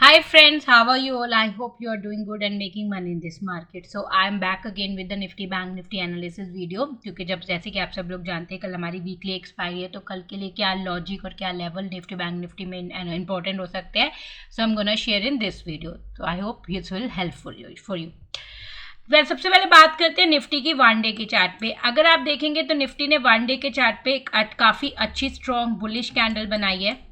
Hi friends, how are you all? I hope you are doing good and making money in this market. So I am back again with the Nifty Bank Nifty analysis video क्योंकि जैसे कि आप सब लोग जानते हैं कल हमारी वीकली एक्सपायरी है, तो कल के लिए क्या लॉजिक और क्या लेवल निफ्टी बैंक निफ्टी में इंपॉर्टेंट हो सकते हैं. So I am gonna share in this video. तो I hope this will helpful for you. सबसे पहले बात करते हैं निफ्टी की वन डे के चार्ट पे. अगर आप देखेंगे तो निफ्टी ने वन डे के चार्ट पे काफ़ी अच्छी स्ट्रॉन्ग बुलिश कैंडल बनाई है.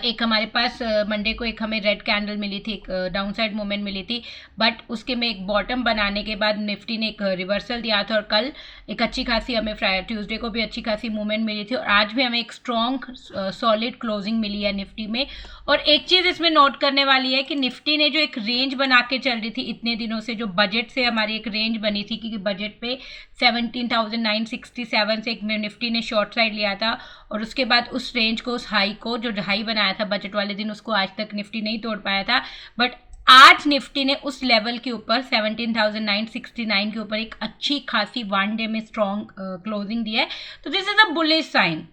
एक हमारे पास मंडे को एक हमें रेड कैंडल मिली थी, एक डाउन साइड मूवमेंट मिली थी, बट उसके में एक बॉटम बनाने के बाद निफ्टी ने एक रिवर्सल दिया था और कल एक अच्छी खासी हमें ट्यूसडे को भी अच्छी खासी मूवमेंट मिली थी और आज भी हमें एक स्ट्रॉन्ग सॉलिड क्लोजिंग मिली है निफ्टी में. और एक चीज़ इसमें नोट करने वाली है कि निफ्टी ने जो एक रेंज बना के चल रही थी इतने दिनों से, जो बजट से हमारी एक रेंज बनी थी, क्योंकि बजट पे 17,967 से एक निफ्टी ने शॉर्ट साइड लिया था और उसके बाद उस रेंज को, उस हाई को जो हाई बनाया था बजट वाले दिन, उसको आज तक निफ्टी नहीं तोड़ पाया था. बट आज निफ्टी ने उस लेवल के ऊपर 17,969 के ऊपर एक अच्छी खासी वन डे में स्ट्रॉन्ग क्लोजिंग दी है. तो this is a bullish sign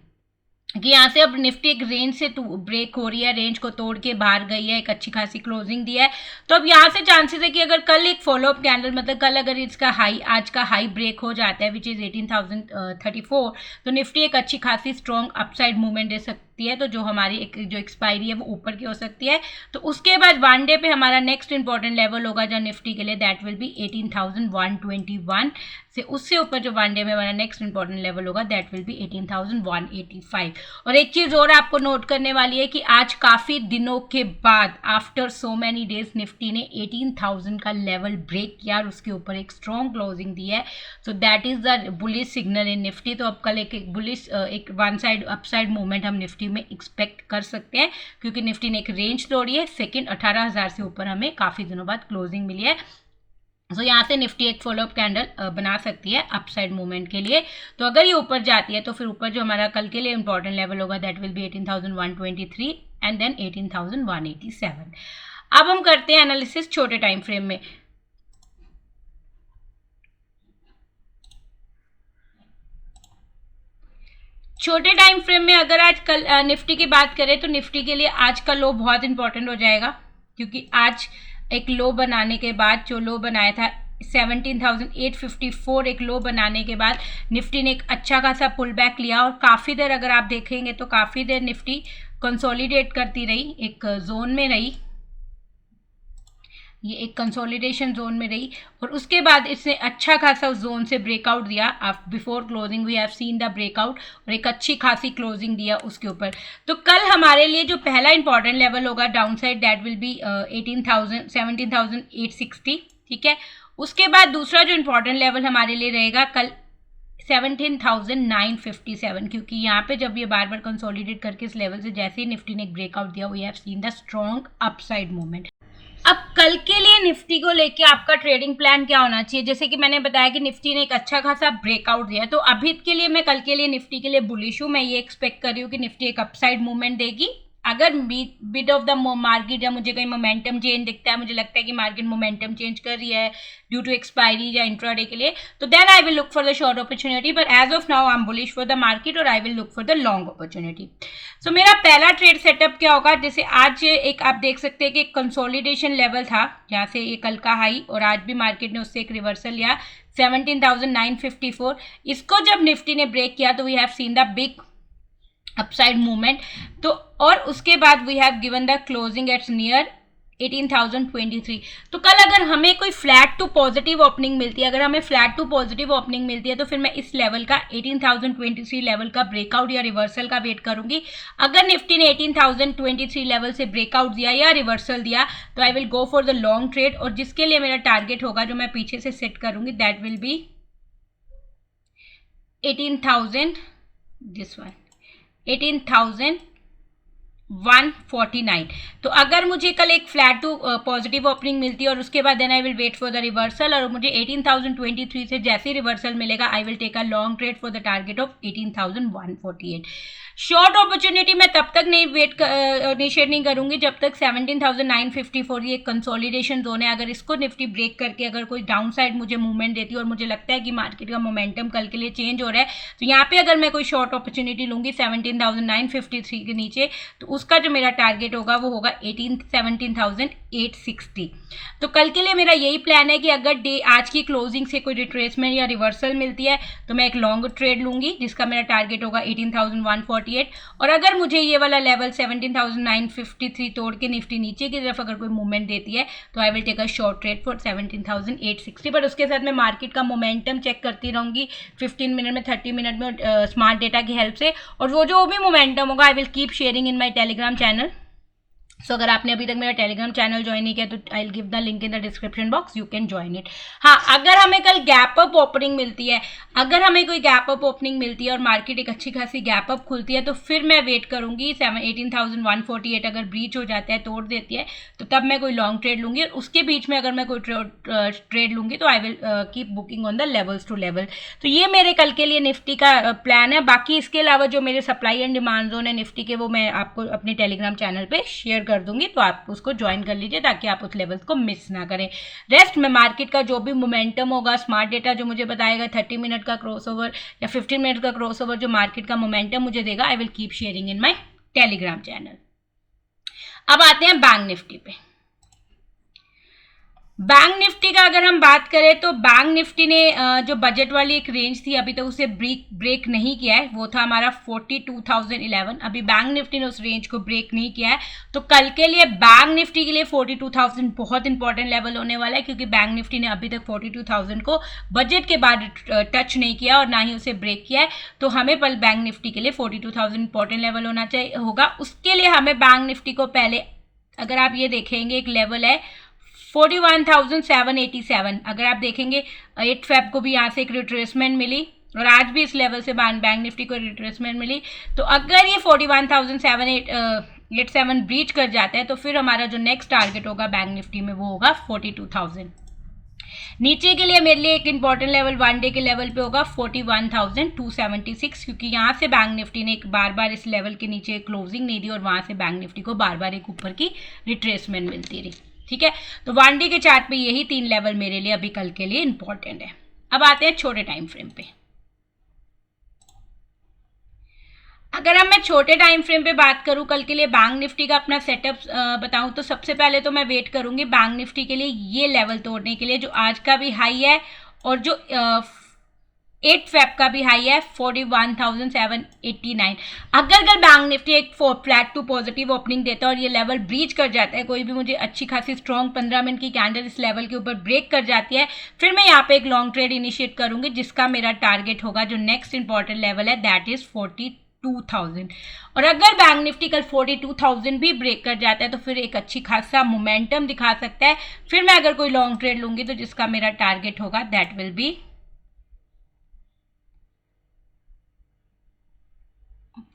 कि यहाँ से अब निफ्टी एक रेंज से ब्रेक हो रही है, रेंज को तोड़ के बाहर गई है, एक अच्छी खासी क्लोजिंग दी है. तो अब यहाँ से चांसेस है कि अगर कल एक फॉलोअप कैंडल, मतलब कल अगर इसका हाई, आज का हाई ब्रेक हो जाता है विच इज़ 18,034, तो निफ्टी एक अच्छी खासी स्ट्रॉन्ग अपसाइड मूवमेंट दे सकती है. तो जो हमारी जो एक्सपायरी है वो ऊपर की हो सकती है. तो उसके बाद वन डे पे हमारा नेक्स्ट इंपॉर्टेंट लेवल होगा जो निफ्टी के लिए, दैट विल बी 18,121 से. उससे ऊपर जो वन डे में हमारा नेक्स्ट इंपॉर्टेंट लेवल होगा दैट विल बी 18,185. और एक चीज़ और आपको नोट करने वाली है कि आज काफ़ी दिनों के बाद, after so many days, Nifty ने 18,000 का लेवल ब्रेक किया और उसके ऊपर एक स्ट्रॉन्ग क्लोजिंग दी है. So that is the bullish signal in Nifty. तो अब कल एक बुलिश, एक वन साइड अपसाइड मूवमेंट हम निफ्टी में एक्सपेक्ट कर सकते हैं, क्योंकि निफ्टी ने एक रेंज तोड़ी है. सेकेंड 18,000 से ऊपर हमें काफ़ी दिनों बाद क्लोजिंग मिली है. सो यहाँ से निफ्टी एक फॉलोअप कैंडल बना सकती है अपसाइड मूवमेंट के लिए. तो अगर ये ऊपर जाती है तो फिर ऊपर जो हमारा कल के लिए इंपॉर्टेंट लेवल होगा that will be 18,123 and then 18,187. अब हम करते हैं एनालिसिस छोटे टाइम फ्रेम में. छोटे टाइम फ्रेम में अगर आज कल निफ्टी की बात करें तो निफ्टी के लिए आज का लो बहुत इंपॉर्टेंट हो जाएगा, क्योंकि आज एक लो बनाने के बाद, जो लो बनाया था 17,854, एक लो बनाने के बाद निफ्टी ने एक अच्छा खासा पुल बैक लिया और काफ़ी देर, अगर आप देखेंगे तो काफ़ी देर निफ्टी कंसोलिडेट करती रही, एक जोन में रही, ये एक कंसोलिडेशन जोन में रही और उसके बाद इसने अच्छा खासा उस जोन से ब्रेकआउट दिया. Before closing we have seen the breakout और एक अच्छी खासी क्लोजिंग दिया उसके ऊपर. तो कल हमारे लिए जो पहला इंपॉर्टेंट लेवल होगा down side that will B 17,860. ठीक है. उसके बाद दूसरा जो इंपॉर्टेंट लेवल हमारे लिए रहेगा कल 17,957, क्योंकि यहाँ पे जब ये बार बार कंसोलिडेट करके इस लेवल से जैसे ही निफ्टी ने एक ब्रेकआउट दिया we have seen the strong upside movement. अब कल के लिए निफ्टी को लेके आपका ट्रेडिंग प्लान क्या होना चाहिए? जैसे कि मैंने बताया कि निफ्टी ने एक अच्छा खासा ब्रेकआउट दिया, तो अभी के लिए मैं कल के लिए निफ्टी के लिए बुलिश हूँ. मैं ये एक्सपेक्ट कर रही हूँ कि निफ्टी एक अपसाइड मूवमेंट देगी. अगर बिट ऑफ द मार्केट या मुझे कहीं मोमेंटम चेंज दिखता है, मुझे लगता है कि मार्केट मोमेंटम चेंज कर रही है ड्यू टू एक्सपायरी या इंट्राडे के लिए, तो then I will look for the short opportunity. But as of now I am bullish for the market और I will look for the long opportunity. So मेरा पहला ट्रेड सेटअप क्या होगा? जैसे आज एक आप देख सकते हैं कि एक कंसोलिडेशन लेवल था जहाँ से ये कल का हाई, और आज भी मार्केट ने उससे एक रिवर्सल लिया 17,954. इसको जब निफ्टी ने ब्रेक किया तो we have seen the big upside movement. तो और उसके बाद we have given the closing at near 18,023. तो कल अगर हमें कोई फ्लैट टू पॉजिटिव ओपनिंग मिलती है, अगर हमें फ्लैट टू पॉजिटिव ओपनिंग मिलती है तो फिर मैं इस लेवल का 18,023 लेवल का ब्रेकआउट या रिवर्सल का वेट करूंगी. अगर निफ्टी ने 18,023 लेवल से ब्रेकआउट दिया या रिवर्सल दिया तो I will go for the long trade, और जिसके लिए मेरा टारगेट होगा जो मैं पीछे से सेट करूंगी that will B 18,000, this one 18,149. तो अगर मुझे कल एक फ्लैट टू पॉजिटिव ओपनिंग मिलती है और उसके बाद then I will wait for the reversal, और मुझे 18,023 से जैसे रिवर्सल मिलेगा I will take a long trade for the target of 18,148. Short opportunity मैं तब तक नहीं इनिशिएट नहीं करूंगी जब तक 17,954 ये कंसोलिडेशन जोन है. अगर इसको निफ्टी ब्रेक करके अगर कोई डाउन साइड मुझे मूवमेंट देती है और मुझे लगता है कि मार्केट का मोमेंटम कल के लिए चेंज हो रहा है, तो यहाँ पे अगर मैं कोई शॉर्ट अपॉर्चुनिटी लूंगी 17,953 के नीचे, तो उसका जो मेरा टारगेट होगा वो होगा 17,860। तो कल के लिए मेरा यही प्लान है कि अगर आज की क्लोजिंग से कोई रिट्रेसमेंट या रिवर्सल मिलती है तो मैं एक लॉन्ग ट्रेड लूंगी जिसका मेरा टारगेट होगा 18,148। और अगर मुझे ये वाला लेवल 17,953 तोड़ के निफ्टी नीचे की तरफ अगर कोई मूवमेंट देती है तो I will take a short trade for 17,860। But उसके साथ मैं मार्केट का मोमेंटम चेक करती रहूंगी 15 मिनट में, 30 मिनट में स्मार्ट डेटा की हेल्प से। और वो जो भी मोमेंटम होगा I will keep sharing in my Telegram channel. So अगर आपने अभी तक मेरा टेलीग्राम चैनल ज्वाइन नहीं किया तो I will give the link in the description box, you can join it. हाँ, अगर हमें कल गैप अप ओपनिंग मिलती है, अगर हमें कोई गैप अप ओपनिंग मिलती है और मार्केट एक अच्छी खासी गैप अप खुलती है तो फिर मैं वेट करूंगी 18,148 अगर ब्रीच हो जाता है, तोड़ देती है, तो तब मैं कोई लॉन्ग ट्रेड लूंगी। और उसके बीच में अगर मैं कोई ट्रेड लूंगी तो I will keep booking on the levels to level. तो ये मेरे कल के लिए निफ्टी का प्लान है। बाकी इसके अलावा जो मेरे सप्लाई एंड डिमांड जोन है निफ्टी के, वो मैं आपको अपने टेलीग्राम चैनल पे शेयर कर दूंगी, तो आप उसको ज्वाइन कर लीजिए ताकि आप उस लेवल्स को मिस ना करें। रेस्ट में मार्केट का जो भी मोमेंटम होगा, स्मार्ट डेटा जो मुझे बताएगा 30 मिनट का क्रॉसओवर या 15 मिनट का क्रॉसओवर, जो मार्केट का मोमेंटम मुझे देगा, आई will keep sharing in my Telegram channel. अब आते हैं बैंक निफ्टी पे। बैंक निफ्टी का अगर हम बात करें तो बैंक निफ्टी ने जो बजट वाली एक रेंज थी अभी तक उसे ब्रेक नहीं किया है, वो था हमारा 42,011। अभी बैंक निफ्टी ने उस रेंज को ब्रेक नहीं किया है, तो कल के लिए बैंक निफ्टी के लिए 42,000 बहुत इंपॉर्टेंट लेवल होने वाला है, क्योंकि बैंक निफ्टी ने अभी तक 42,000 को बजट के बाद टच नहीं किया और ना ही उसे ब्रेक किया है। तो हमें पल बैंक निफ्टी के लिए 42,000 इंपॉर्टेंट लेवल होना चाहिए होगा। उसके लिए हमें बैंक निफ्टी को पहले, अगर आप ये देखेंगे, एक लेवल है 41,787। अगर आप देखेंगे 8 फेब को भी यहाँ से एक रिट्रेसमेंट मिली और आज भी इस लेवल से बैंक निफ्टी को रिट्रेसमेंट मिली। तो अगर ये 41,787 ब्रीच कर जाता है तो फिर हमारा जो नेक्स्ट टारगेट होगा बैंक निफ्टी में वो होगा 42,000। नीचे के लिए मेरे लिए एक इंपॉर्टेंट लेवल 1 डे के लेवल पे होगा 41,276, क्योंकि यहाँ से बैंक निफ्टी ने एक बार इस लेवल के नीचे क्लोजिंग नहीं दी और वहाँ से बैंक निफ्टी को बार एक ऊपर की रिट्रेसमेंट मिलती रही। ठीक है, तो 1 डे के चार्ट पे यही 3 लेवल मेरे लिए अभी कल के लिए इंपॉर्टेंट है। अब आते हैं छोटे टाइम फ्रेम पे। अगर अब मैं छोटे टाइम फ्रेम पे बात करूं कल के लिए बैंक निफ्टी का अपना सेटअप बताऊं तो सबसे पहले तो मैं वेट करूंगी बैंक निफ्टी के लिए ये लेवल तोड़ने के लिए जो आज का भी हाई है और जो 8 फेब का भी हाई है 41,789। अगर बैंक निफ्टी एक फ्लैट टू पॉजिटिव ओपनिंग देता है और ये लेवल ब्रीच कर जाता है, कोई भी मुझे अच्छी खासी स्ट्रॉन्ग 15 मिनट की कैंडल इस लेवल के ऊपर ब्रेक कर जाती है, फिर मैं यहाँ पे एक लॉन्ग ट्रेड इनिशिएट करूंगी जिसका मेरा टारगेट होगा, जो नेक्स्ट इंपॉर्टेंट लेवल है, दैट इज 42,000। और अगर बैंक निफ्टी कल 42,000 भी ब्रेक कर जाता है तो फिर एक अच्छी खासा मोमेंटम दिखा सकता है। फिर मैं अगर कोई लॉन्ग ट्रेड लूंगी तो जिसका मेरा टारगेट होगा दैट विल बी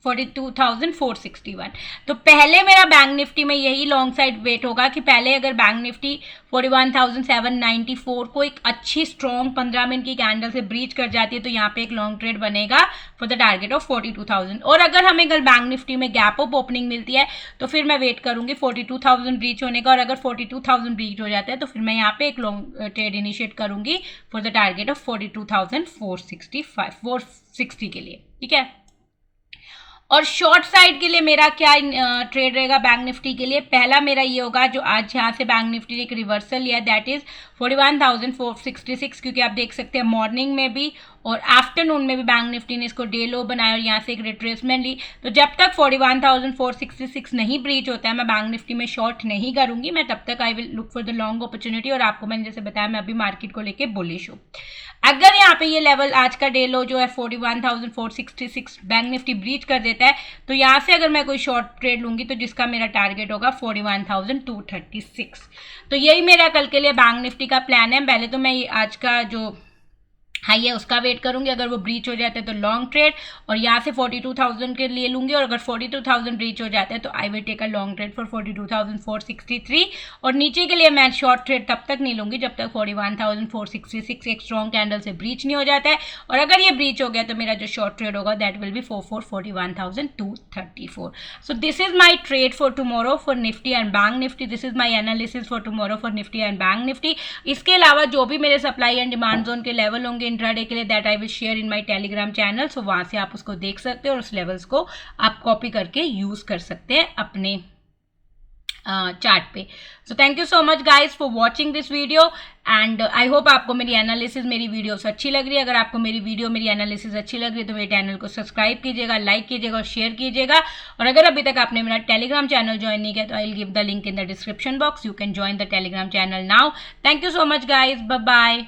42,461। तो पहले मेरा बैंक निफ्टी में यही लॉन्ग साइड वेट होगा कि पहले अगर बैंक निफ्टी 41,794 को एक अच्छी स्ट्रॉन्ग 15 मिनट की कैंडल से ब्रीच कर जाती है तो यहाँ पे एक लॉन्ग ट्रेड बनेगा फॉर द टारगेट ऑफ 42,000। और अगर हमें कल बैंक निफ्टी में गैप अप ओपनिंग मिलती है तो फिर मैं वेट करूंगी 42,000 ब्रीच होने का, और अगर 42,000 ब्रीच हो जाता है तो फिर मैं यहाँ पे एक लॉन्ग ट्रेड इनिशिएट करूंगी फॉर द टारगेट ऑफ 42,460 के लिए। ठीक है, और शॉर्ट साइड के लिए मेरा क्या ट्रेड रहेगा बैंक निफ्टी के लिए? पहला मेरा ये होगा, जो आज यहाँ से बैंक निफ्टी ने एक रिवर्सल लिया, दैट इज 41,466, क्योंकि आप देख सकते हैं मॉर्निंग में भी और आफ्टरनून में भी बैंक निफ्टी ने इसको डे लो बनाया और यहाँ से एक रिट्रेसमेंट ली। तो जब तक 41,466 नहीं ब्रीच होता है मैं बैंक निफ्टी में शॉर्ट नहीं करूंगी, मैं तब तक आई will look for the long opportunity. और आपको मैंने जैसे बताया मैं अभी मार्केट को लेके बुलिश हूँ। अगर यहाँ पे ये लेवल आज का डे लो जो है 41,466 बैंक निफ्टी ब्रीच कर देता है तो यहाँ से अगर मैं कोई शॉर्ट ट्रेड लूंगी तो जिसका मेरा टारगेट होगा 41,236। तो यही मेरा कल के लिए बैंक निफ्टी का प्लान है। पहले तो मैं आज का जो हाई है उसका वेट करूंगी, अगर वो ब्रीच हो जाता है तो लॉन्ग ट्रेड, और यहाँ से 42,000 के लिए लूंगी, और अगर 42,000 ब्रीच हो जाता है तो I will take a long trade for 42,463। और नीचे के लिए मैं शॉर्ट ट्रेड तब तक नहीं लूंगी जब तक 41,466 एक स्ट्रॉन्ग कैंडल से ब्रीच नहीं हो जाता है, और अगर ये ब्रीच हो गया तो मेरा जो शॉर्ट ट्रेड होगा that will be 41,234। So this is my trade for tomorrow for Nifty and Bank Nifty. This is my analysis for tomorrow for Nifty and Bank Nifty. इसके अलावा जो भी मेरे सप्लाई एंड डिमांड जोन के level होंगे intraday के लिए, that I will share in my Telegram channel. So वहाँ से आप उसको देख सकते हो और उस लेवल्स को आप कॉपी करके यूज़ कर सकते हैं अपने चार्ट पे। So thank you so much guys for watching this video and I hope आपको मेरी एनालिसिस, मेरी वीडियोस अच्छी लग रही है। अगर आपको मेरी वीडियो, मेरी एनालिसिस अच्छी लग रही है तो मेरे चैनल को सब्सक्राइब कीजिएगा, लाइक कीजिएगा और शेयर कीजिएगा। और अगर अभी तक आपने मेरा टेलीग्राम चैनल ज्वाइन नहीं किया तो I will give the link in the description box. You can join the Telegram channel now. Thank you so much guys, bye bye.